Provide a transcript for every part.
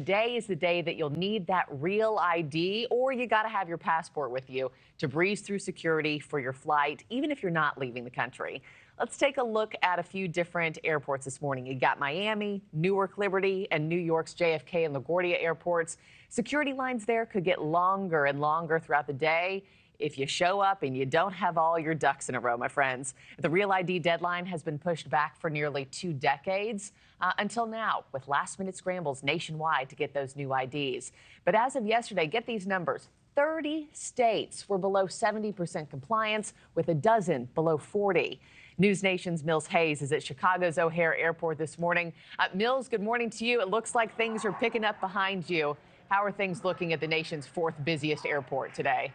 Today is the day that you'll need that real ID, or you got to have your passport with you to breeze through security for your flight, even if you're not leaving the country. Let's take a look at a few different airports this morning. You got Miami, Newark Liberty, and New York's JFK and LaGuardia airports. Security lines there could get longer and longer throughout the day if you show up and you don't have all your ducks in a row, my friends. The Real ID deadline has been pushed back for nearly 2 decades until now, with last-minute scrambles nationwide to get those new IDs. But as of yesterday, get these numbers. 30 states were below 70% compliance, with a dozen below 40. NewsNation's Mills Hayes is at Chicago's O'Hare Airport this morning. Mills, good morning to you. It looks like things are picking up behind you. How are things looking at the nation's 4th busiest airport today?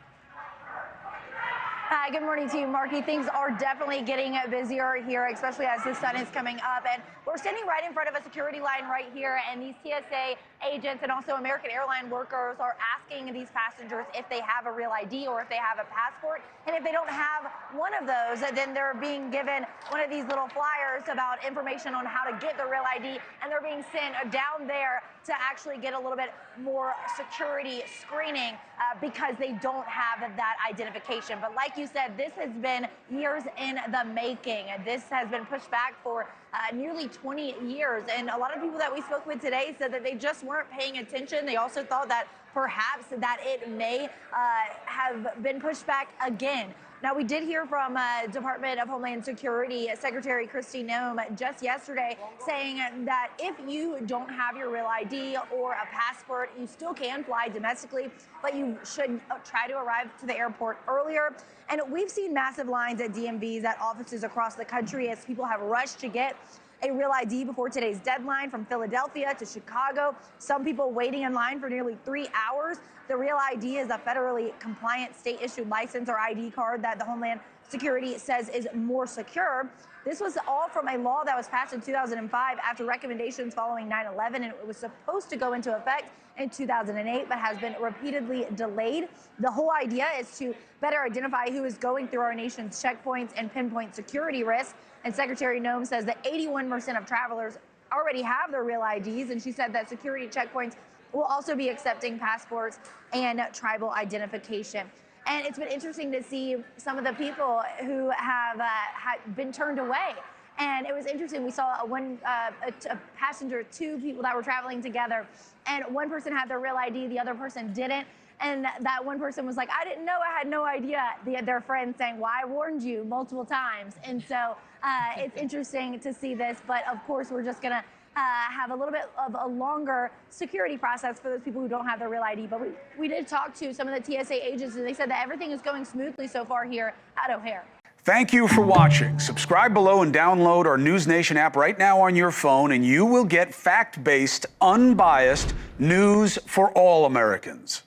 Hi, good morning to you, Markie. Things are definitely getting busier here, especially as the sun is coming up. And we're standing right in front of a security line right here, and these TSA agents and also American airline workers are asking these passengers if they have a real ID or if they have a passport. And if they don't have one of those, then they're being given one of these little flyers about information on how to get the real ID, and they're being sent down there to actually get a little bit more security screening because they don't have that identification. But like you said, this has been years in the making. This has been pushed back for nearly 20 years. And a lot of people that we spoke with today said that they just weren't paying attention. They also thought that perhaps that it may have been pushed back again. Now, we did hear from Department of Homeland Security Secretary Kristi Noem just yesterday saying that if you don't have your real ID or a passport, you still can fly domestically, but you should try to arrive to the airport earlier. And we've seen massive lines at DMVs at offices across the country as people have rushed to get a real ID before today's deadline, from Philadelphia to Chicago. Some people waiting in line for nearly 3 hours. The Real ID is a federally compliant state-issued license or ID card that the Homeland Security says is more secure. This was all from a law that was passed in 2005 after recommendations following 9/11, and it was supposed to go into effect in 2008, but has been repeatedly delayed. The whole idea is to better identify who is going through our nation's checkpoints and pinpoint security risks. And Secretary Noem says that 81% of travelers already have their real IDs, and she said that security checkpoints will also be accepting passports and tribal identification. And it's been interesting to see some of the people who have been turned away. And it was interesting. We saw a passenger, 2 people that were traveling together, and one person had their real ID, the other person didn't. And that one person was like, I didn't know, I had no idea. Their friend saying, well, I warned you multiple times. And so it's interesting to see this. But of course, we're just going to have a little bit of a longer security process for those people who don't have their real ID. But we did talk to some of the TSA agents, and they said that everything is going smoothly so far here at O'Hare. Thank you for watching. Subscribe below and download our NewsNation app right now on your phone, and you will get fact-based, unbiased news for all Americans.